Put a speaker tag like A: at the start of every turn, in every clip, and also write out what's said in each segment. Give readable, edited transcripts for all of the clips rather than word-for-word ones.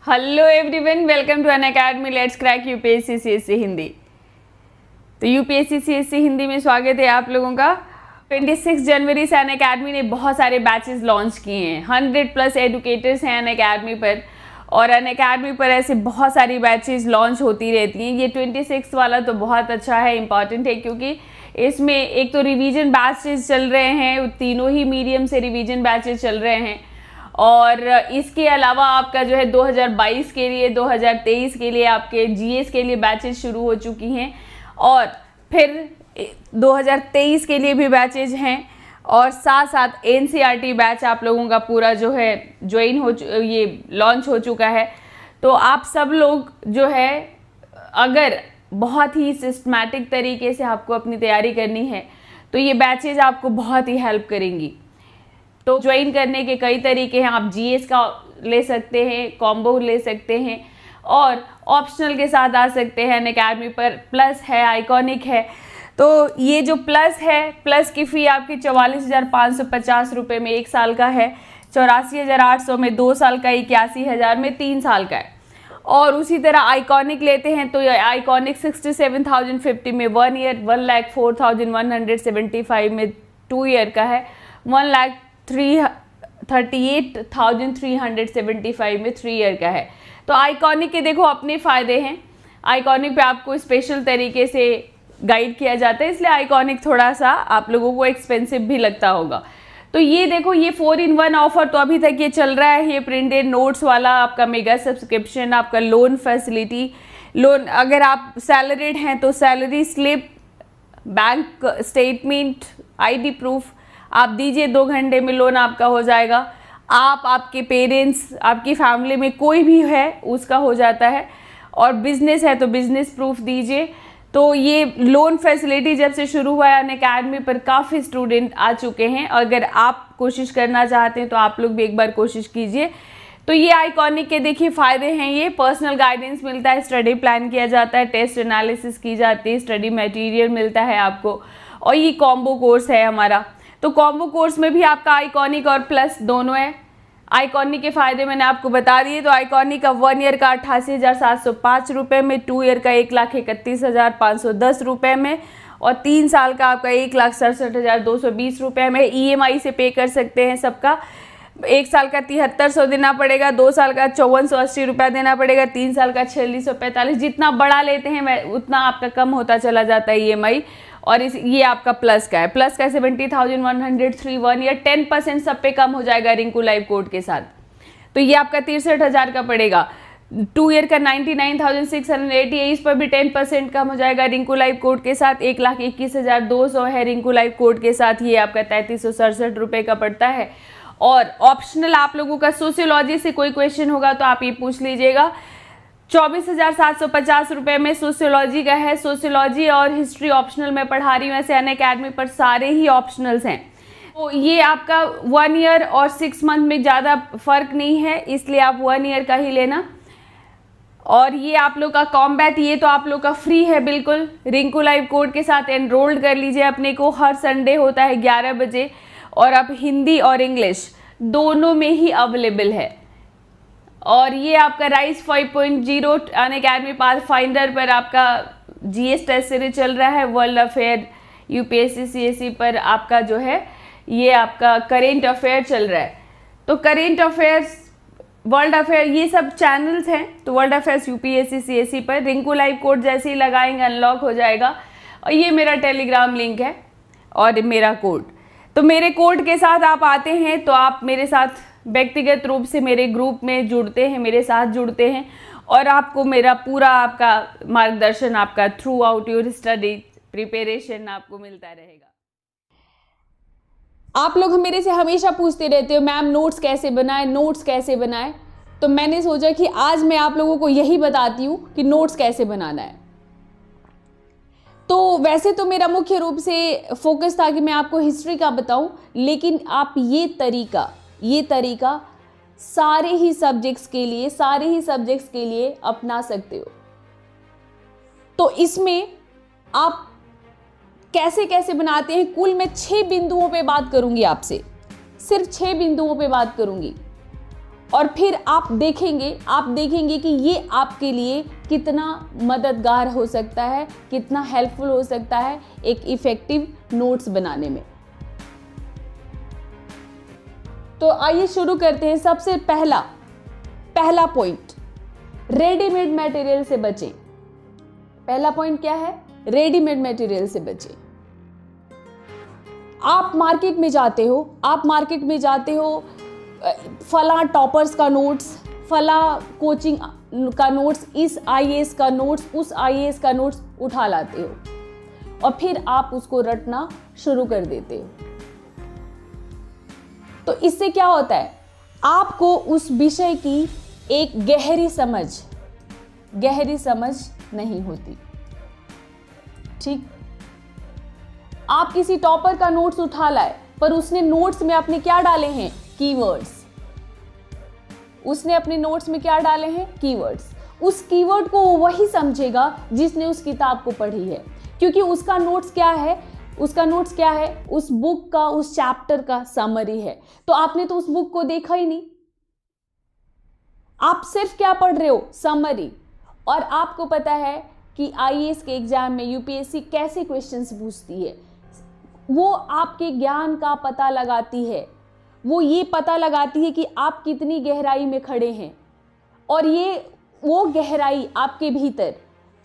A: Hello everyone, welcome to Unacademy let's crack UPSC CSC Hindi. तो UPSC CSC Hindi में स्वागत है आप लोगों का। 26 जनवरी से अनअकैडमी ने बहुत सारे बैचेस लॉन्च किए हैं। 100+ एडुकेटर्स हैं अनअकैडमी पर, और अनअकैडमी पर ऐसे बहुत सारी बैचेस लॉन्च होती रहती हैं। ये 26 वाला तो बहुत अच्छा है, इम्पॉर्टेंट है, क्योंकि इसमें एक तो रिवीजन बैचेस चल रहे हैं, तीनों ही मीडियम से रिवीजन बैचेस चल रहे हैं, और इसके अलावा आपका जो है 2022 के लिए, 2023 के लिए आपके जीएस के लिए बैचेस शुरू हो चुकी हैं, और फिर 2023 के लिए भी बैचेज हैं, और साथ साथ एनसीईआरटी बैच आप लोगों का पूरा जो है ये लॉन्च हो चुका है। तो आप सब लोग जो है, अगर बहुत ही सिस्टमैटिक तरीके से आपको अपनी तैयारी करनी है तो ये बैचेज आपको बहुत ही हेल्प करेंगी। तो ज्वाइन करने के कई तरीके हैं। आप जीएस का ले सकते हैं, कॉम्बो ले सकते हैं, और ऑप्शनल के साथ आ सकते हैं। अनअकैडमी पर प्लस है, आइकॉनिक है। तो ये जो प्लस है, प्लस की फ़ी आपकी 44,550 रुपये में 1 साल का है, 84,800 में 2 साल का, 81,000 में 3 साल का है। और उसी तरह आइकॉनिक लेते हैं तो आइकॉनिक 67,050 में 1 ईयर, 1,04,175 में 2 ईयर का है, 1,38,375 में 3 ईयर का है। तो आइकॉनिक के देखो अपने फ़ायदे हैं। आइकॉनिक पे आपको स्पेशल तरीके से गाइड किया जाता है, इसलिए आइकॉनिक थोड़ा सा आप लोगों को एक्सपेंसिव भी लगता होगा। तो ये देखो, ये 4-in-1 ऑफर तो अभी तक ये चल रहा है। ये प्रिंटेड नोट्स वाला आपका मेगा सब्सक्रिप्शन, आपका लोन फैसिलिटी, लोन अगर आप सैलरीड हैं तो salary slip, bank statement, ID proof आप दीजिए, 2 घंटे में लोन आपका हो जाएगा। आप, आपके पेरेंट्स, आपकी फैमिली में कोई भी है उसका हो जाता है, और बिजनेस है तो बिजनेस प्रूफ दीजिए। तो ये लोन फैसिलिटी जब से शुरू हुआ है अनअकैडमी पर काफ़ी स्टूडेंट आ चुके हैं। अगर आप कोशिश करना चाहते हैं तो आप लोग भी एक बार कोशिश कीजिए। तो ये आइकॉनिक के देखिए फ़ायदे हैं। ये पर्सनल गाइडेंस मिलता है, स्टडी प्लान किया जाता है, टेस्ट एनालिसिस की जाती है, स्टडी मटेरियल मिलता है आपको, और ये कॉम्बो कोर्स है हमारा। तो कॉम्बो कोर्स में भी आपका आइकॉनिक और प्लस दोनों है। आइकॉनिक के फ़ायदे मैंने आपको बता दिए। तो आइकॉनिक का 1 ईयर का 88,705 रुपये में, 2 ईयर का 1,31,510 रुपये में, और 3 साल का आपका 1,67,220 रुपये में। ईएमआई से पे कर सकते हैं सबका। 1 साल का 7,300 देना पड़ेगा, 2 साल का 5,480 रुपया देना पड़ेगा, 3 साल का 4,645। जितना बड़ा लेते हैं उतना आपका कम होता चला जाता है ईएमआई। और ये आपका प्लस का है। प्लस का 70,103 1 ईयर, 10% सब पे कम हो जाएगा रिंकू लाइव कोड के साथ। तो ये आपका 63,000 का पड़ेगा। 2 ईयर का 99,680 है, इस पर भी 10% कम हो जाएगा रिंकू लाइव कोड के साथ। 1,21,200 है रिंकू लाइव कोड के साथ, ये आपका 3,367 रुपये का पड़ता है। और ऑप्शनल आप लोगों का सोशियोलॉजी से कोई क्वेश्चन होगा तो आप ये पूछ लीजिएगा। 24,750 रुपये में सोशियोलॉजी का है। सोशियोलॉजी और हिस्ट्री ऑप्शनल में पढ़ा रही हूँ, ऐसे अनअकैडमी पर सारे ही ऑप्शनल्स हैं। तो ये आपका 1 ईयर और 6 मंथ में ज़्यादा फर्क नहीं है, इसलिए आप 1 ईयर का ही लेना। और ये आप लोग का कॉम्बैट, ये तो आप लोग का फ्री है बिल्कुल। रिंकू लाइव कोड के साथ एनरोल्ड कर लीजिए अपने को। हर संडे होता है 11 बजे, और अब हिंदी और इंग्लिश दोनों में ही अवेलेबल है। और ये आपका राइज 5.0 अनअकैडमी पाथ फाइंडर पर आपका जीएस टेस्ट सीरीज चल रहा है। वर्ल्ड अफेयर, यूपीएससी सीएससी पर आपका जो है ये आपका करेंट अफेयर चल रहा है। तो करेंट अफेयर्स, वर्ल्ड अफेयर, ये सब चैनल्स हैं। तो वर्ल्ड अफेयर्स यूपीएससी सीएससी पर रिंकू लाइव कोड जैसे ही लगाएंगे अनलॉक हो जाएगा। और ये मेरा टेलीग्राम लिंक है और मेरा कोड। तो मेरे कोड के साथ आप आते हैं तो आप मेरे साथ व्यक्तिगत रूप से मेरे ग्रुप में जुड़ते हैं, मेरे साथ जुड़ते हैं, और आपको मेरा पूरा आपका मार्गदर्शन आपका through out your study preparation आपको मिलता रहेगा। आप लोग मेरे से हमेशा पूछते रहते हो मैम नोट्स कैसे बनाएं, नोट्स कैसे बनाएं। तो मैंने सोचा कि आज मैं आप लोगों को यही बताती हूँ कि नोट्स कैसे बनाना है। तो वैसे तो मेरा मुख्य रूप से फोकस था कि मैं आपको हिस्ट्री का बताऊं, लेकिन आप ये तरीका सारे ही सब्जेक्ट्स के लिए अपना सकते हो। तो इसमें आप कैसे कैसे बनाते हैं, कुल मैं 6 बिंदुओं पे बात करूंगी आपसे, सिर्फ 6 बिंदुओं पे बात करूंगी। और फिर आप देखेंगे कि ये आपके लिए कितना मददगार हो सकता है, कितना हेल्पफुल हो सकता है एक इफेक्टिव नोट्स बनाने में। तो आइए शुरू करते हैं। सबसे पहला पॉइंट, रेडीमेड मटेरियल से बचें। पहला पॉइंट क्या है? रेडीमेड मटेरियल से बचें। आप मार्केट में जाते हो, फला टॉपर्स का नोट्स, फला कोचिंग का नोट्स, इस आईएएस का नोट्स, उस आईएएस का नोट्स उठा लाते हो और फिर आप उसको रटना शुरू कर देते हो। तो इससे क्या होता है? आपको उस विषय की एक गहरी समझ नहीं होती। ठीक, आप किसी टॉपर का नोट्स उठा लाए, पर उसने नोट्स में अपने क्या डाले हैं? कीवर्ड्स। उसने अपने नोट्स में क्या डाले हैं? कीवर्ड्स। उस कीवर्ड को वो वही समझेगा जिसने उस किताब को पढ़ी है, क्योंकि उसका नोट्स क्या है? उस बुक का, उस चैप्टर का समरी है। तो आपने तो उस बुक को देखा ही नहीं, आप सिर्फ क्या पढ़ रहे हो? समरी। और आपको पता है कि आईएएस के एग्जाम में यूपीएससी कैसे क्वेश्चंस पूछती है। वो आपके ज्ञान का पता लगाती है, वो ये पता लगाती है कि आप कितनी गहराई में खड़े हैं, और वो गहराई आपके भीतर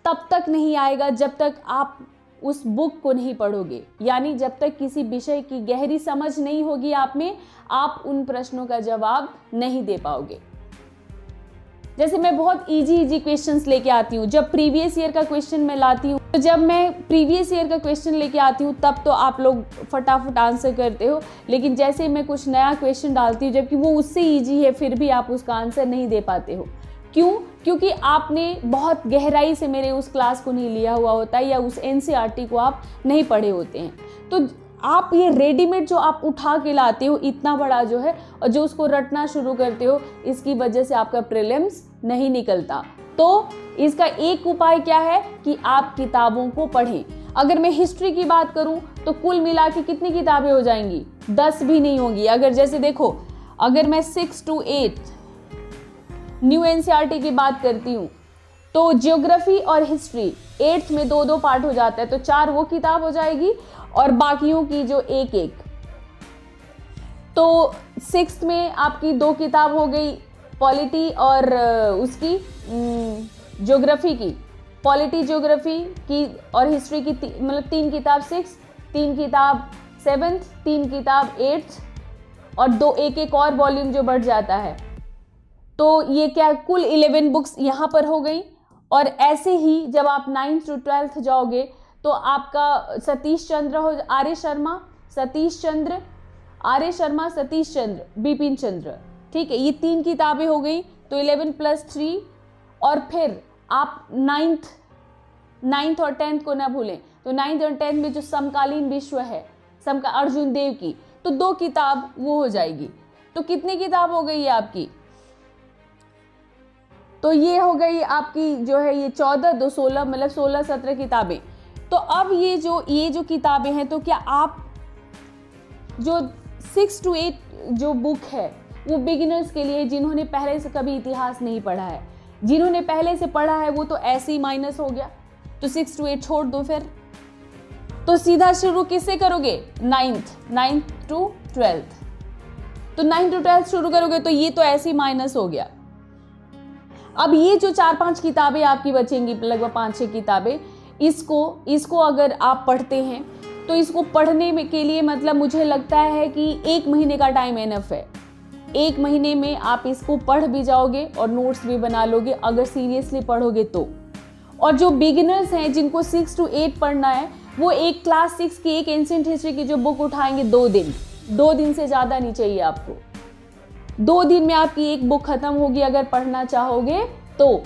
A: तब तक नहीं आएगा जब तक आप उस बुक को नहीं पढ़ोगे। यानी जब तक किसी विषय की गहरी समझ नहीं होगी आप में, आप उन प्रश्नों का जवाब नहीं दे पाओगे। जैसे मैं बहुत इजी क्वेश्चंस लेके आती हूँ, जब प्रीवियस ईयर का क्वेश्चन मैं लाती हूँ, तो जब मैं प्रीवियस ईयर का क्वेश्चन लेके आती हूँ तब तो आप लोग फटाफट आंसर करते हो, लेकिन जैसे मैं कुछ नया क्वेश्चन डालती हूँ जबकि वो उससे इजी है, फिर भी आप उसका आंसर नहीं दे पाते हो। क्यों? क्योंकि आपने बहुत गहराई से मेरे उस क्लास को नहीं लिया हुआ होता है, या उस एनसीईआरटी को आप नहीं पढ़े होते हैं। तो आप ये रेडीमेड जो आप उठा के लाते हो इतना बड़ा जो है, और जो उसको रटना शुरू करते हो, इसकी वजह से आपका प्रीलिम्स नहीं निकलता। तो इसका एक उपाय क्या है कि आप किताबों को पढ़ें। अगर मैं हिस्ट्री की बात करूं तो कुल मिला के कितनी किताबें हो जाएंगी? 10 भी नहीं होंगी। अगर जैसे देखो, अगर मैं 6 to 8 न्यू एनसीईआरटी की बात करती हूँ, तो ज्योग्राफी और हिस्ट्री 8th में 2-2 पार्ट हो जाता है, तो 4 वो किताब हो जाएगी, और बाकियों की जो एक। तो 6th में आपकी 2 किताब हो गई, पॉलिटी और उसकी ज्योग्राफी की, पॉलिटी ज्योग्राफी की और हिस्ट्री की, मतलब 3 किताब 6th, 3 किताब 7th, 3 किताब 8th, और 2 एक और वॉल्यूम जो बढ़ जाता है। तो ये क्या, कुल 11 बुक्स यहाँ पर हो गई। और ऐसे ही जब आप 9th to 12th जाओगे तो आपका सतीश चंद्र, बिपिन चंद्र, ठीक है, ये 3 किताबें हो गई, तो 11 + 3। और फिर आप 9th और 10th को ना भूलें, तो 9th और 10th में जो समकालीन विश्व है, अर्जुन देव की, तो 2 किताब वो हो जाएगी। तो कितनी किताब हो गई है आपकी? तो ये हो गई आपकी जो है ये 14, 2, 16, मतलब 16-17 किताबें। तो अब ये जो किताबें हैं, तो क्या आप जो 6 to 8 जो बुक है वो बिगिनर्स के लिए, जिन्होंने पहले से कभी इतिहास नहीं पढ़ा है, जिन्होंने पहले से पढ़ा है वो तो ऐसे ही माइनस हो गया, तो 6 to 8 छोड़ दो। फिर तो सीधा शुरू किससे करोगे? 9th to 12th। तो 9th to 12th शुरू करोगे तो ये तो ऐसे ही माइनस हो गया। अब ये जो 4-5 किताबें आपकी बचेंगी, लगभग 5-6 किताबें, इसको अगर आप पढ़ते हैं तो इसको पढ़ने में के लिए मतलब मुझे लगता है कि 1 महीने का टाइम एनफ है। 1 महीने में आप इसको पढ़ भी जाओगे और नोट्स भी बना लोगे, अगर सीरियसली पढ़ोगे तो। और जो बिगिनर्स हैं, जिनको 6 to 8 पढ़ना है, वो एक क्लास 6 की एक एंशिएंट हिस्ट्री की जो बुक उठाएंगे 2 दिन से ज़्यादा नहीं चाहिए आपको। 2 दिन में आपकी एक बुक खत्म होगी अगर पढ़ना चाहोगे तो।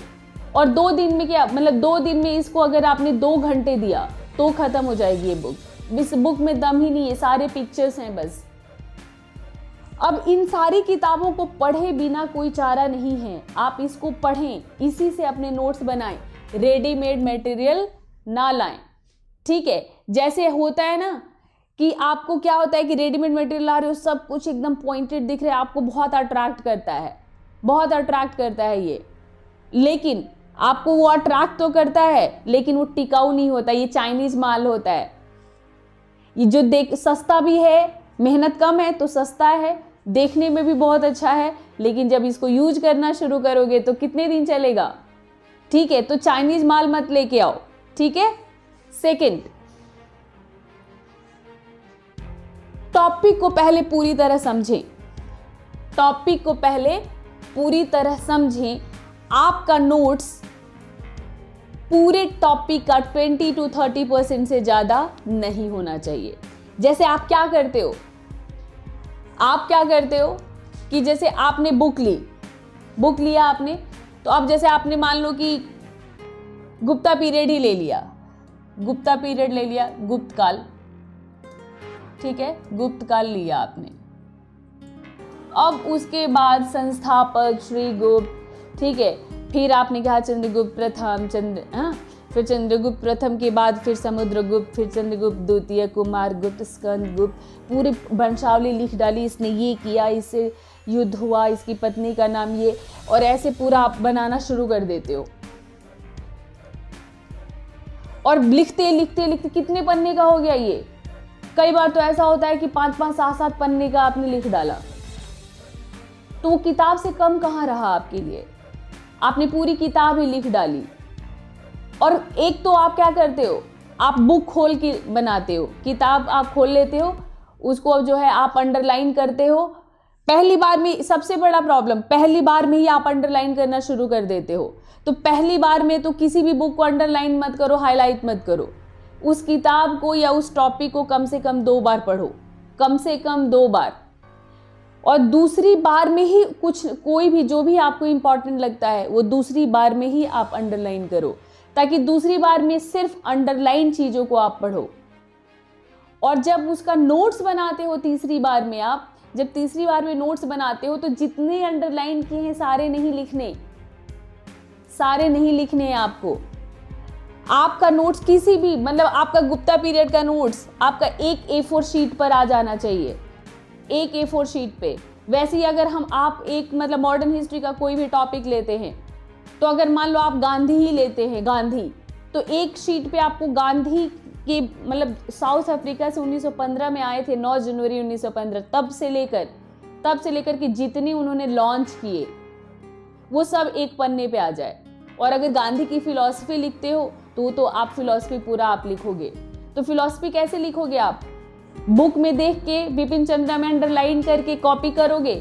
A: और 2 दिन में क्या, मतलब 2 दिन में इसको अगर आपने 2 घंटे दिया तो खत्म हो जाएगी ये बुक। इस बुक में दम ही नहीं है, सारे पिक्चर्स हैं बस। अब इन सारी किताबों को पढ़े बिना कोई चारा नहीं है, आप इसको पढ़ें, इसी से अपने नोट्स बनाएं, रेडीमेड मटेरियल ना लाएं, ठीक है। जैसे होता है ना कि आपको क्या होता है कि रेडीमेड मटेरियल ला रहे हो, सब कुछ एकदम पॉइंटेड दिख रहा है, आपको बहुत अट्रैक्ट करता है, बहुत अट्रैक्ट करता है ये, लेकिन आपको वो अट्रैक्ट तो करता है लेकिन वो टिकाऊ नहीं होता, ये चाइनीज माल होता है। ये जो देख सस्ता भी है, मेहनत कम है तो सस्ता है, देखने में भी बहुत अच्छा है, लेकिन जब इसको यूज करना शुरू करोगे तो कितने दिन चलेगा। ठीक है, तो चाइनीज माल मत लेके आओ। ठीक है। सेकंड, टॉपिक को पहले पूरी तरह समझें। टॉपिक को पहले पूरी तरह समझें। आपका नोट्स पूरे टॉपिक का 20 to 30% से ज्यादा नहीं होना चाहिए। जैसे आप क्या करते हो, कि जैसे आपने बुक लिया आपने, तो अब जैसे आपने मान लो कि गुप्ता पीरियड ही ले लिया, गुप्त काल। ठीक है, गुप्त काल लिया आपने। अब उसके बाद संस्थापक श्री गुप्त। ठीक है, फिर आपने कहा चंद्रगुप्त प्रथम, फिर चंद्रगुप्त प्रथम के बाद फिर समुद्रगुप्त, फिर चंद्रगुप्त द्वितीय, कुमार गुप्त, स्कंद गुप्त, पूरी वंशावली लिख डाली, इसने ये किया, इससे युद्ध हुआ, इसकी पत्नी का नाम ये, और ऐसे पूरा आप बनाना शुरू कर देते हो। और लिखते लिखते लिखते कितने पन्ने का हो गया ये। कई बार तो ऐसा होता है कि 5-5, 7-7 पन्ने का आपने लिख डाला, तो वो किताब से कम कहाँ रहा आपके लिए, आपने पूरी किताब ही लिख डाली। और एक तो आप क्या करते हो, आप बुक खोल के बनाते हो, किताब आप खोल लेते हो, उसको जो है आप अंडरलाइन करते हो। पहली बार में सबसे बड़ा प्रॉब्लम, पहली बार में ही आप अंडरलाइन करना शुरू कर देते हो। तो पहली बार में तो किसी भी बुक को अंडरलाइन मत करो, हाईलाइट मत करो। उस किताब को या उस टॉपिक को कम से कम 2 बार पढ़ो, कम से कम 2 बार। और दूसरी बार में ही कोई भी जो भी आपको इंपॉर्टेंट लगता है वो दूसरी बार में ही आप अंडरलाइन करो, ताकि दूसरी बार में सिर्फ अंडरलाइन चीजों को आप पढ़ो। और जब उसका नोट्स बनाते हो तीसरी बार में, आप जब तीसरी बार में नोट्स बनाते हो तो जितने अंडरलाइन किए हैं सारे नहीं लिखने हैं आपको। आपका नोट्स किसी भी, मतलब आपका गुप्ता पीरियड का नोट्स आपका एक A4 शीट पर आ जाना चाहिए, एक A4 शीट पे। वैसे ही अगर आप एक मतलब मॉडर्न हिस्ट्री का कोई भी टॉपिक लेते हैं, तो अगर मान लो आप गांधी ही लेते हैं, गांधी, तो एक शीट पे आपको गांधी के मतलब साउथ अफ्रीका से 1915 में आए थे, 9 जनवरी 1915, तब से लेकर कि जितने उन्होंने लॉन्च किए वो सब एक पन्ने पे आ जाए। और अगर गांधी की फिलॉसफी लिखते हो तो आप फिलॉसफी पूरा आप लिखोगे। तो फिलॉसफी कैसे लिखोगे आप, बुक में देख के बिपिन चंद्रा में अंडरलाइन करके कॉपी करोगे?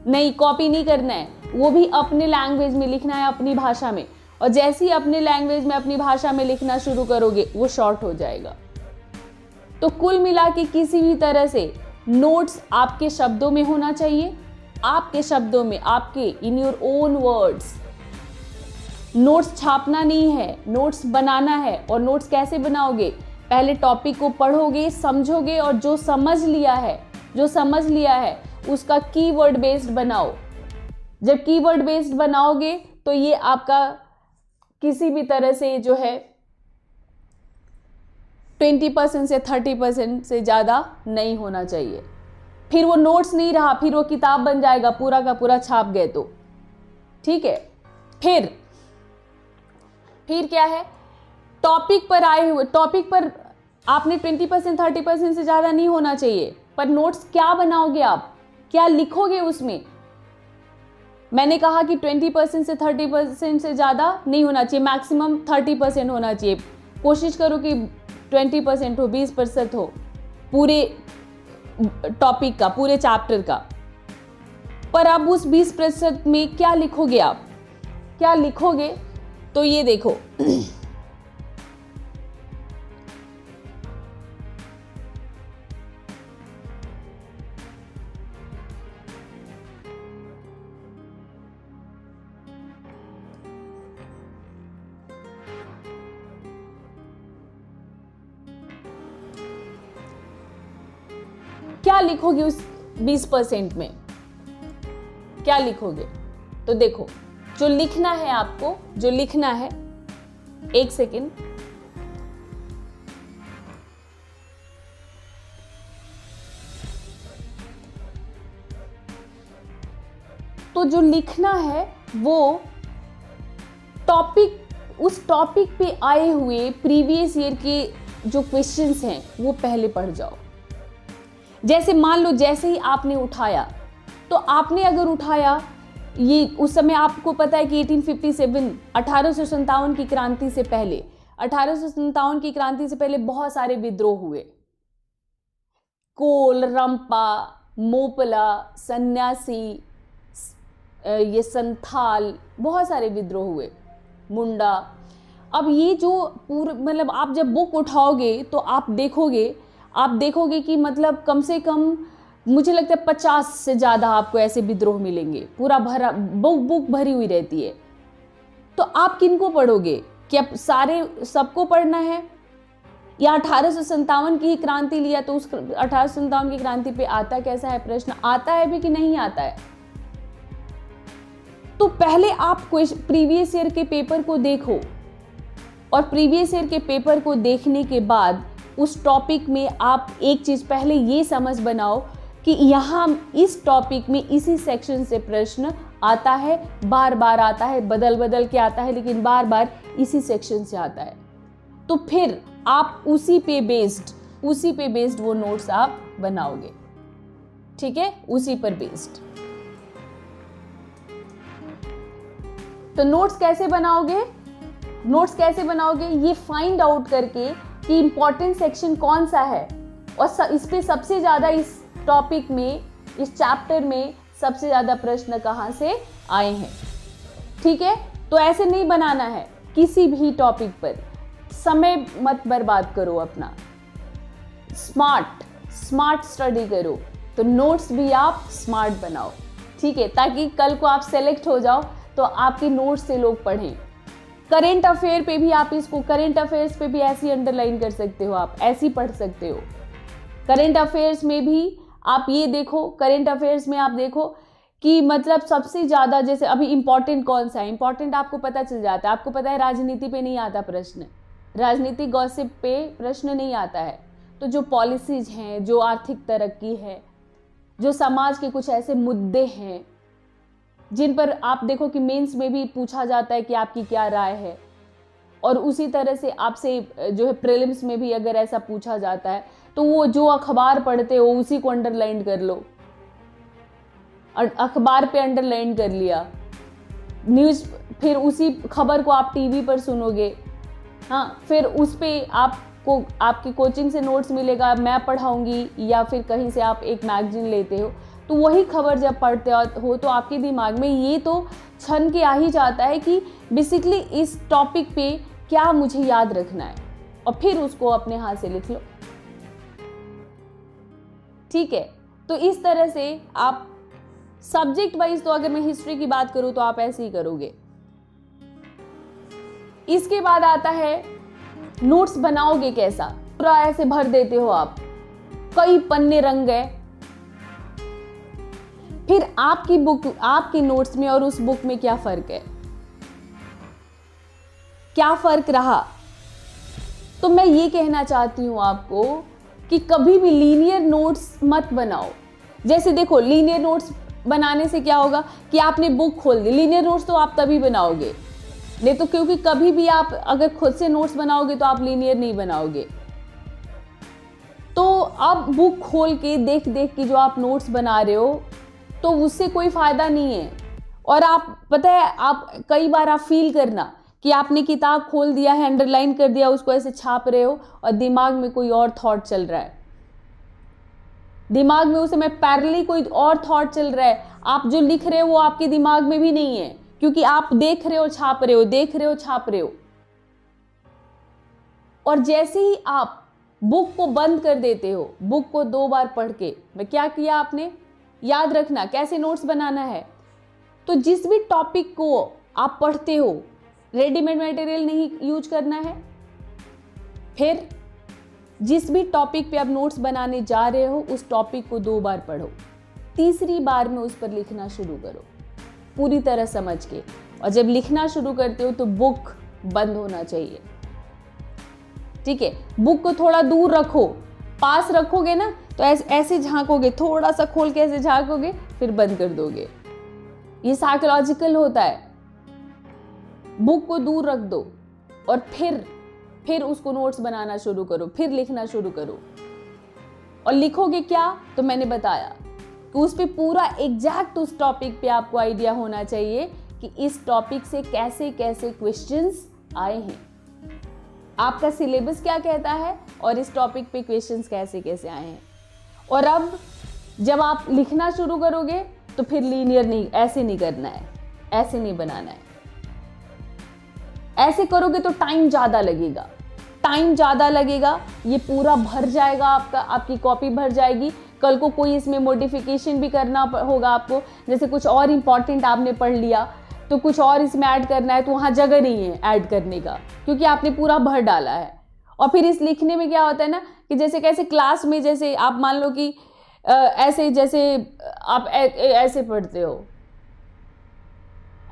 A: नहीं, कॉपी नहीं करना है, वो भी अपने लैंग्वेज में लिखना है, अपनी भाषा में। और जैसे ही अपने लैंग्वेज में अपनी भाषा में लिखना शुरू करोगे वो शॉर्ट हो जाएगा। तो कुल मिला के किसी भी तरह से नोट्स आपके शब्दों में होना चाहिए, आपके शब्दों में, आपके in your own words. Notes छापना नहीं है, नोट्स बनाना है। और नोट्स कैसे बनाओगे, पहले टॉपिक को पढ़ोगे, समझोगे, और जो समझ लिया है उसका कीवर्ड बेस्ड बनाओ। जब कीवर्ड बेस्ड बनाओगे तो ये आपका किसी भी तरह से जो है 20% से 30% से ज़्यादा नहीं होना चाहिए। फिर वो नोट्स नहीं रहा, फिर वो किताब बन जाएगा, पूरा का पूरा छाप गए तो। ठीक है, फिर क्या है, टॉपिक पर आए हुए, टॉपिक पर आपने 20% 30% से ज़्यादा नहीं होना चाहिए। पर नोट्स क्या बनाओगे आप, क्या लिखोगे उसमें? मैंने कहा कि 20% से 30% से ज़्यादा नहीं होना चाहिए, मैक्सिमम 30% होना चाहिए। कोशिश करो कि 20% हो, 20% हो पूरे टॉपिक का, पूरे चैप्टर का। पर अब उस 20% में क्या लिखोगे आप, क्या लिखोगे? तो ये देखो क्या लिखोगे उस 20% में, क्या लिखोगे? तो देखो, जो लिखना है आपको, जो लिखना है, एक सेकेंड, तो तो जो लिखना है वो टॉपिक, उस टॉपिक पे आए हुए प्रीवियस ईयर के जो क्वेश्चंस हैं वो पहले पढ़ जाओ। जैसे मान लो जैसे ही आपने उठाया, तो आपने अगर उठाया ये, उस समय आपको पता है कि 1857 1857 की क्रांति से पहले, 1857 की क्रांति से पहले बहुत सारे विद्रोह हुए। कोल, रंपा, मोपला, सन्यासी, ये संथाल, बहुत सारे विद्रोह हुए, मुंडा। अब ये जो पूरे मतलब आप जब बुक उठाओगे तो आप देखोगे कि मतलब कम से कम मुझे लगता है 50 से ज़्यादा आपको ऐसे विद्रोह मिलेंगे। पूरा भरा बुक भरी हुई रहती है। तो आप किनको पढ़ोगे? क्या सारे सबको पढ़ना है, या 1857 की ही क्रांति लिया तो उस 1857 की क्रांति पे आता कैसा है, प्रश्न आता है भी कि नहीं आता है? तो पहले आप प्रीवियस ईयर के पेपर को देखो, और प्रीवियस ईयर के पेपर को देखने के बाद उस टॉपिक में आप एक चीज पहले ये समझ बनाओ कि यहाँ इस टॉपिक में इसी सेक्शन से प्रश्न आता है, बार बार आता है, बदल बदल के आता है, लेकिन बार बार इसी सेक्शन से आता है। तो फिर आप उसी पे बेस्ड वो नोट्स आप बनाओगे। ठीक है, उसी पर बेस्ड। तो नोट्स कैसे बनाओगे? ये फाइंड आउट करके कि इंपॉर्टेंट सेक्शन कौन सा है, और इस पे सबसे ज्यादा, इस टॉपिक में, इस चैप्टर में सबसे ज्यादा प्रश्न कहाँ से आए हैं। ठीक है, तो ऐसे नहीं बनाना है। किसी भी टॉपिक पर समय मत बर्बाद करो अपना, स्मार्ट स्टडी करो। तो नोट्स भी आप स्मार्ट बनाओ। ठीक है, ताकि कल को आप सेलेक्ट हो जाओ तो आपके नोट्स से लोग पढ़ें। करेंट अफेयर पे भी आप इसको, करेंट अफेयर्स पे भी ऐसी अंडरलाइन कर सकते हो, आप ऐसी पढ़ सकते हो। करेंट अफेयर्स में भी आप ये देखो, करेंट अफेयर्स में आप देखो कि मतलब सबसे ज़्यादा, जैसे अभी इंपॉर्टेंट कौन सा है, इंपॉर्टेंट आपको पता चल जाता है। आपको पता है राजनीति पे नहीं आता प्रश्न, राजनीतिक गॉसिप पे प्रश्न नहीं आता है। तो जो पॉलिसीज हैं, जो आर्थिक तरक्की है, जो समाज के कुछ ऐसे मुद्दे हैं जिन पर आप देखो कि मेंस में भी पूछा जाता है कि आपकी क्या राय है, और उसी तरह से आपसे जो है प्रीलिम्स में भी अगर ऐसा पूछा जाता है तो वो जो अखबार पढ़ते हो उसी को अंडरलाइन कर लो। अखबार पे अंडरलाइन कर लिया, न्यूज़, फिर उसी खबर को आप टीवी पर सुनोगे। हाँ, फिर उस पे आपको आपकी कोचिंग से नोट्स मिलेगा, मैं पढ़ाऊंगी, या फिर कहीं से आप एक मैगजीन लेते हो, तो वही खबर जब पढ़ते हो तो आपके दिमाग में ये तो छन के आ ही जाता है कि बेसिकली इस टॉपिक पे क्या मुझे याद रखना है, और फिर उसको अपने हाथ से लिख लो। ठीक है, तो इस तरह से आप सब्जेक्ट वाइज, तो अगर मैं हिस्ट्री की बात करूं तो आप ऐसे ही करोगे। इसके बाद आता है नोट्स बनाओगे कैसा। पूरा ऐसे भर देते हो आप, कई पन्ने रंग गए। फिर आपकी बुक, आपकी नोट्स में और उस बुक में क्या फर्क है, क्या फर्क रहा? तो मैं ये कहना चाहती हूं आपको कि कभी भी लीनियर नोट्स मत बनाओ। जैसे देखो, लीनियर नोट्स बनाने से क्या होगा कि आपने बुक खोल दी। लीनियर नोट्स तो आप तभी बनाओगे, नहीं तो, क्योंकि कभी भी आप अगर खुद से नोट्स बनाओगे तो आप लीनियर नहीं बनाओगे। तो अब बुक खोल के देख के जो आप नोट्स बना रहे हो, तो उससे कोई फायदा नहीं है। और आप पता है, आप कई बार आप फील करना कि आपने किताब खोल दिया है, अंडरलाइन कर दिया, उसको ऐसे छाप रहे हो और दिमाग में कोई और थॉट चल रहा है, दिमाग में उस समय पैरेलली कोई और थॉट चल रहा है। आप जो लिख रहे हो वो आपके दिमाग में भी नहीं है, क्योंकि आप देख रहे हो, छाप रहे हो, देख रहे हो, छाप रहे हो। और जैसे ही आप बुक को बंद कर देते हो, बुक को 2 बार पढ़ के, क्या किया आपने, याद रखना कैसे नोट्स बनाना है। तो जिस भी टॉपिक को आप पढ़ते हो, रेडीमेड मटेरियल नहीं यूज करना है। फिर जिस भी टॉपिक पे आप नोट्स बनाने जा रहे हो, उस टॉपिक को 2 बार पढ़ो, तीसरी बार में उस पर लिखना शुरू करो पूरी तरह समझ के। और जब लिखना शुरू करते हो तो बुक बंद होना चाहिए। ठीक है, बुक को थोड़ा दूर रखो, पास रखोगे ना तो ऐसे झांकोगे, थोड़ा सा खोल के ऐसे झांकोगे, फिर बंद कर दोगे। ये साइकोलॉजिकल होता है। बुक को दूर रख दो और फिर उसको नोट्स बनाना शुरू करो, फिर लिखना शुरू करो। और लिखोगे क्या, तो मैंने बताया कि उस पे पूरा एग्जैक्ट उस टॉपिक पे आपको आइडिया होना चाहिए कि इस टॉपिक से कैसे कैसे क्वेश्चंस आए हैं, आपका सिलेबस क्या कहता है और इस टॉपिक पे क्वेश्चंस कैसे कैसे आए हैं। और अब जब आप लिखना शुरू करोगे तो फिर लीनियर नहीं, ऐसे नहीं करना है, ऐसे नहीं बनाना है। ऐसे करोगे तो टाइम ज़्यादा लगेगा, ये पूरा भर जाएगा आपका, आपकी कॉपी भर जाएगी। कल को कोई इसमें मॉडिफिकेशन भी करना होगा आपको, जैसे कुछ और इम्पॉर्टेंट आपने पढ़ लिया तो कुछ और इसमें ऐड करना है तो वहाँ जगह नहीं है ऐड करने का, क्योंकि आपने पूरा भर डाला है। और फिर इस लिखने में क्या होता है ना कि जैसे कैसे क्लास में, जैसे आप मान लो कि ऐसे जैसे आप ऐसे पढ़ते हो,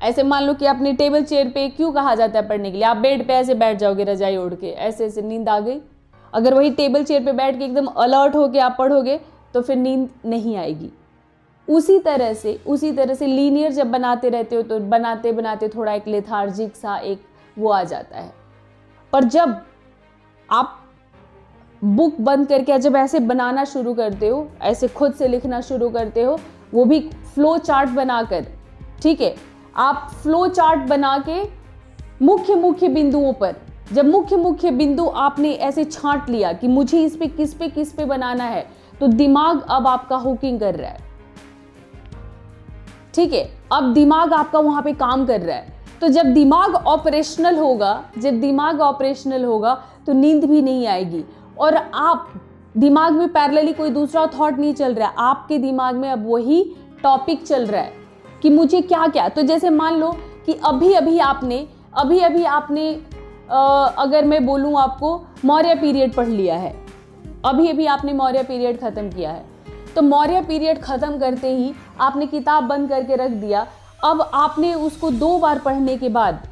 A: ऐसे मान लो कि अपनी टेबल चेयर पे, क्यों कहा जाता है पढ़ने के लिए, आप बेड पे ऐसे बैठ जाओगे रजाई ओढ़ के, ऐसे ऐसे नींद आ गई। अगर वही टेबल चेयर पे बैठ के एकदम अलर्ट होके आप पढ़ोगे तो फिर नींद नहीं आएगी। उसी तरह से लीनियर जब बनाते रहते हो तो बनाते बनाते थोड़ा एक लेथार्जिक सा एक वो आ जाता है। पर जब आप बुक बंद करके जब ऐसे बनाना शुरू करते हो, ऐसे खुद से लिखना शुरू करते हो, वो भी फ्लो चार्ट बनाकर, ठीक है, आप फ्लो चार्ट बना के मुख्य बिंदुओं पर, जब मुख्य बिंदु आपने ऐसे छांट लिया कि मुझे इस पे किस पे बनाना है, तो दिमाग अब आपका हुकिंग कर रहा है, ठीक है, अब दिमाग आपका वहां पे काम कर रहा है। तो जब दिमाग ऑपरेशनल होगा तो नींद भी नहीं आएगी और आप दिमाग में पैरेलली कोई दूसरा थॉट नहीं चल रहा है, आपके दिमाग में अब वही टॉपिक चल रहा है कि मुझे क्या क्या। तो जैसे मान लो कि अभी अभी आपने अगर मैं बोलूं आपको मौर्य पीरियड पढ़ लिया है, अभी आपने मौर्य पीरियड खत्म किया है, तो मौर्य पीरियड खत्म करते ही आपने किताब बंद करके रख दिया। अब आपने उसको 2 बार पढ़ने के बाद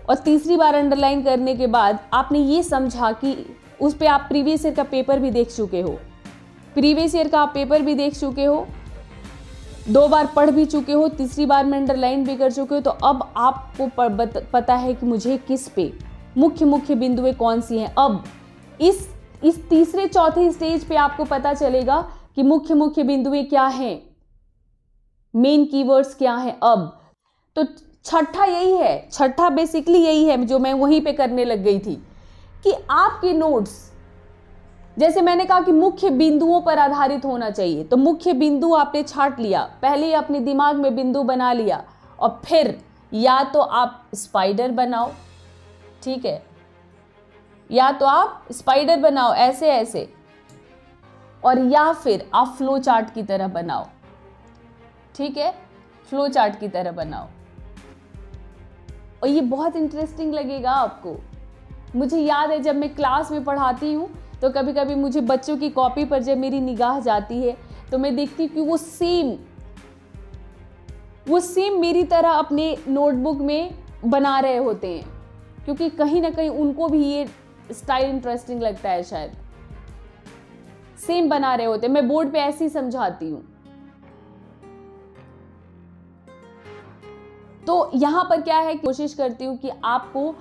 A: और तीसरी बार अंडरलाइन करने के बाद आपने ये समझा कि उस पे आप प्रीवियस ईयर का पेपर भी देख चुके हो, 2 बार पढ़ भी चुके हो, तीसरी बार में अंडरलाइन भी कर चुके हो, तो अब आपको पता है कि मुझे किस पे मुख्य बिंदुएं कौन सी हैं। अब इस तीसरे चौथे स्टेज पे आपको पता चलेगा कि मुख्य बिंदुएं क्या हैं, मेन कीवर्ड्स क्या हैं। अब तो छठा बेसिकली यही है जो मैं वहीं पे करने लग गई थी कि आपके नोट्स, जैसे मैंने कहा कि मुख्य बिंदुओं पर आधारित होना चाहिए, तो मुख्य बिंदु आपने छांट लिया, पहले ही अपने दिमाग में बिंदु बना लिया, और फिर या तो आप स्पाइडर बनाओ, ठीक है, या तो आप स्पाइडर बनाओ ऐसे ऐसे, और या फिर आप फ्लो चार्ट की तरह बनाओ, ठीक है, फ्लो चार्ट की तरह बनाओ। और ये बहुत इंटरेस्टिंग लगेगा आपको। मुझे याद है जब मैं क्लास में पढ़ाती हूँ तो कभी कभी मुझे बच्चों की कॉपी पर जब मेरी निगाह जाती है तो मैं देखती हूँ कि वो सेम मेरी तरह अपने नोटबुक में बना रहे होते हैं, क्योंकि कहीं ना कहीं उनको भी ये स्टाइल इंटरेस्टिंग लगता है, शायद सेम बना रहे होते हैं। मैं बोर्ड पे ऐसे ही समझाती हूँ। तो यहाँ पर क्या है, कोशिश करती हूँ कि आपको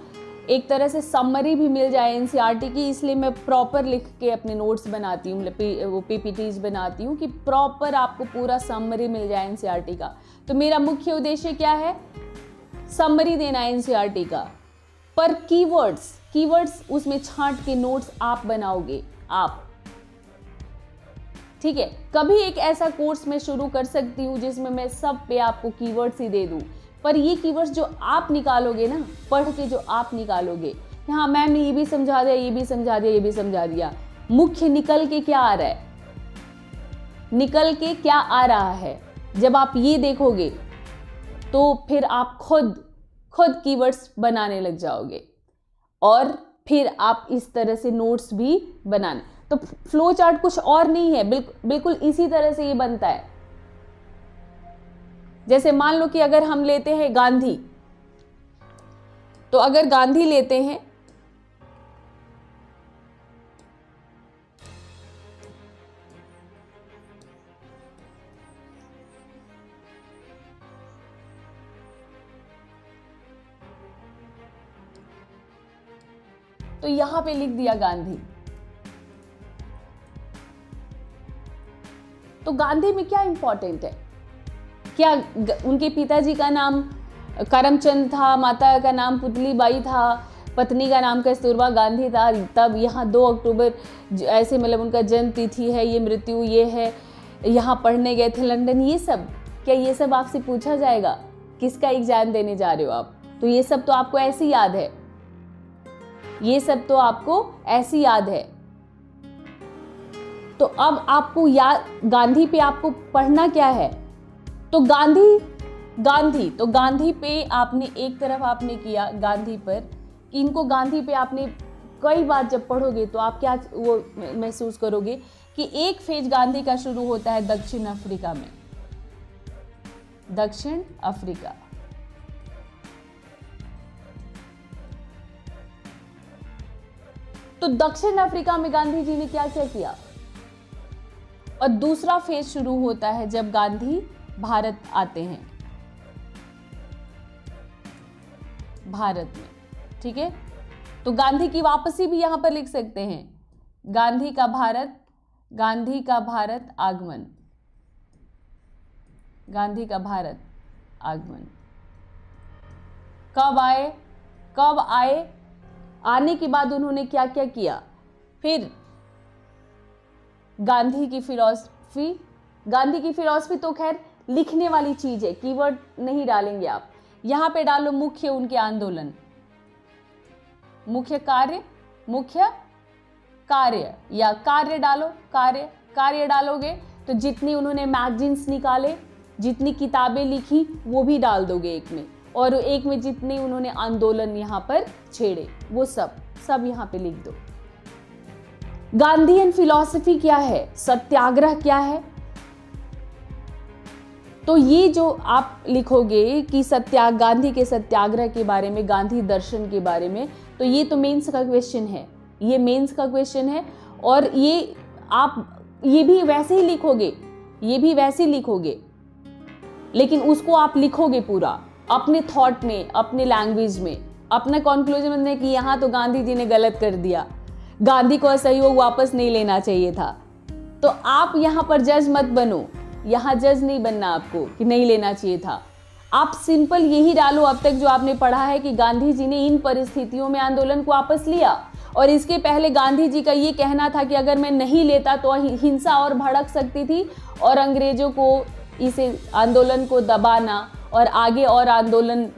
A: एक तरह से समरी भी मिल जाए एनसीईआरटी की, इसलिए मैं प्रॉपर लिख के अपने नोट्स बनाती हूँ, वो पीपीटीज बनाती हूँ कि प्रॉपर आपको पूरा समरी मिल जाए एनसीईआरटी का। तो मेरा मुख्य उद्देश्य क्या है, समरी देना एनसीईआरटी का, पर कीवर्ड्स उसमें छांट के नोट्स आप बनाओगे आप, ठीक है। कभी एक ऐसा कोर्स मैं शुरू कर सकती हूँ जिसमें मैं सब पे आपको कीवर्ड्स ही दे दूँ, पर ये कीवर्ड्स जो आप निकालोगे ना, पढ़ के जो आप निकालोगे, हाँ मैम ने ये भी समझा दिया, ये भी समझा दिया, मुख्य निकल के क्या आ रहा है, जब आप ये देखोगे तो फिर आप खुद कीवर्ड्स बनाने लग जाओगे और फिर आप इस तरह से नोट्स भी बनाने। तो फ्लो चार्ट कुछ और नहीं है, बिल्कुल इसी तरह से ये बनता है। जैसे मान लो कि अगर हम लेते हैं गांधी, तो अगर गांधी लेते हैं तो यहां पे लिख दिया गांधी। तो गांधी में क्या इंपॉर्टेंट है? क्या उनके पिताजी का नाम करमचंद था, माता का नाम पुतलीबाई था, पत्नी का नाम कस्तूरबा गांधी था, तब यहाँ 2 अक्टूबर ऐसे मतलब उनका जन्म तिथि है, ये मृत्यु ये है, यहाँ पढ़ने गए थे लंदन, ये सब क्या ये सब आपसे पूछा जाएगा? किसका एग्जाम देने जा रहे हो आप? तो ये सब तो आपको ऐसी याद है, ये सब तो आपको ऐसी याद है। तो अब आपको याद, गांधी पे आपको पढ़ना क्या है? तो गांधी पे आपने एक तरफ आपने किया गांधी पर, कि इनको गांधी पे आपने कई बार जब पढ़ोगे तो आप क्या वो महसूस करोगे कि एक फेज गांधी का शुरू होता है दक्षिण अफ्रीका में। दक्षिण अफ्रीका, तो दक्षिण अफ्रीका में गांधी जी ने क्या क्या किया? और दूसरा फेज शुरू होता है जब गांधी भारत आते हैं, भारत में, ठीक है। तो गांधी की वापसी भी यहां पर लिख सकते हैं, गांधी का भारत आगमन, गांधी का भारत आगमन। कब आए, आने के बाद उन्होंने क्या क्या किया? फिर गांधी की फिलॉसफी तो खैर लिखने वाली चीज है, कीवर्ड नहीं डालेंगे आप। यहां पे डालो मुख्य उनके आंदोलन, मुख्य कार्य या कार्य डालो, कार्य डालोगे तो जितनी उन्होंने मैगजीन्स निकाले, जितनी किताबें लिखी वो भी डाल दोगे एक में, और एक में जितने उन्होंने आंदोलन यहाँ पर छेड़े वो सब यहाँ पे लिख दो। गांधीयन फिलॉसफी क्या है, सत्याग्रह क्या है? तो ये जो आप लिखोगे कि गांधी के सत्याग्रह के बारे में, गांधी दर्शन के बारे में, तो ये तो मेंस का क्वेश्चन है, ये मेंस का क्वेश्चन है। और ये आप ये भी वैसे ही लिखोगे, लेकिन उसको आप लिखोगे पूरा अपने थॉट में, अपने लैंग्वेज में, अपना कंक्लूजन में कि यहाँ तो गांधी जी ने गलत कर दिया, गांधी को असहयोग वापस नहीं लेना चाहिए था। तो आप यहाँ पर जज मत बनो, यहाँ जज नहीं बनना आपको कि नहीं लेना चाहिए था। आप सिंपल यही डालो अब तक जो आपने पढ़ा है कि गांधी जी ने इन परिस्थितियों में आंदोलन को वापस लिया, और इसके पहले गांधी जी का ये कहना था कि अगर मैं नहीं लेता तो हिंसा और भड़क सकती थी और अंग्रेजों को इसे आंदोलन को दबाना और आगे और आंदोलन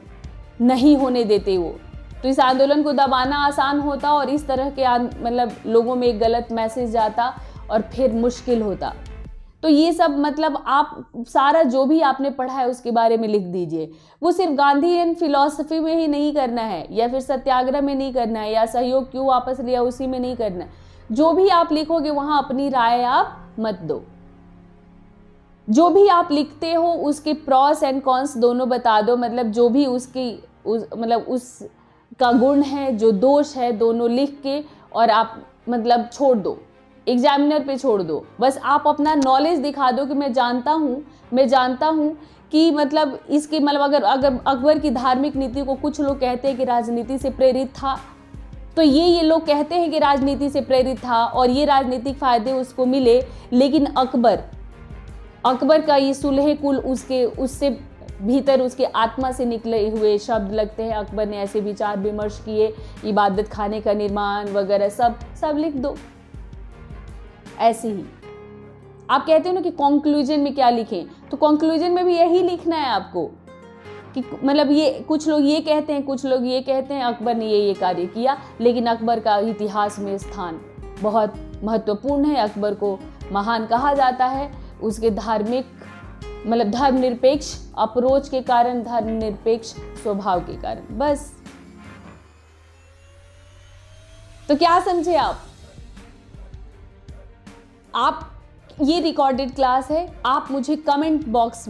A: नहीं होने देते वो, तो इस आंदोलन को दबाना आसान होता और इस तरह के मतलब लोगों में एक गलत मैसेज जाता और फिर मुश्किल होता। तो ये सब मतलब आप सारा जो भी आपने पढ़ा है उसके बारे में लिख दीजिए। वो सिर्फ गांधीयन फिलॉसफी में ही नहीं करना है, या फिर सत्याग्रह में नहीं करना है, या सहयोग क्यों वापस लिया उसी में नहीं करना है। जो भी आप लिखोगे वहां अपनी राय आप मत दो। जो भी आप लिखते हो उसके प्रॉस एंड कॉन्स दोनों बता दो, मतलब जो भी उसका गुण है, जो दोष है, दोनों लिख के और आप मतलब छोड़ दो, एग्जामिनर पे छोड़ दो। बस आप अपना नॉलेज दिखा दो कि मैं जानता हूँ कि मतलब इसके मतलब अगर अकबर की धार्मिक नीति को कुछ लोग कहते हैं कि राजनीति से प्रेरित था, तो ये लोग कहते हैं कि राजनीति से प्रेरित था और ये राजनीतिक फायदे उसको मिले, लेकिन अकबर का ये सुलह कुल उससे भीतर उसके आत्मा से निकले हुए शब्द लगते हैं। अकबर ने ऐसे विचार विमर्श किए, इबादत खाने का निर्माण वगैरह सब लिख दो। ऐसे ही आप कहते हो ना कि कंक्लूजन में क्या लिखें, तो कंक्लूजन में भी यही लिखना है आपको कि मतलब ये कुछ लोग ये कहते हैं, कुछ लोग ये कहते हैं अकबर ने ये कार्य किया, लेकिन अकबर का इतिहास में स्थान बहुत महत्वपूर्ण है। अकबर को महान कहा जाता है उसके धार्मिक मतलब धर्मनिरपेक्ष अप्रोच के कारण, धर्मनिरपेक्ष स्वभाव के कारण। बस तो क्या समझे आप ये रिकॉर्डेड क्लास है। आप मुझे कमेंट बॉक्स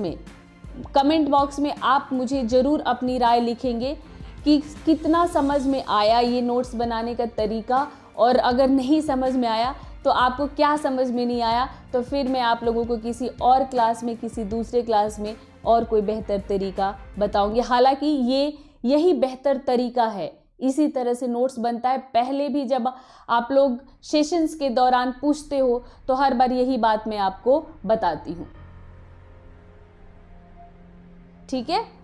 A: में आप मुझे जरूर अपनी राय लिखेंगे कि कितना समझ में आया ये नोट्स बनाने का तरीका, और अगर नहीं समझ में आया तो आपको क्या समझ में नहीं आया, तो फिर मैं आप लोगों को किसी और क्लास में, किसी दूसरे क्लास में और कोई बेहतर तरीका बताऊंगी। हालांकि यही बेहतर तरीका है इसी तरह से नोट्स बनता है। पहले भी जब आप लोग सेशंस के दौरान पूछते हो तो हर बार यही बात मैं आपको बताती हूँ। ठीक है।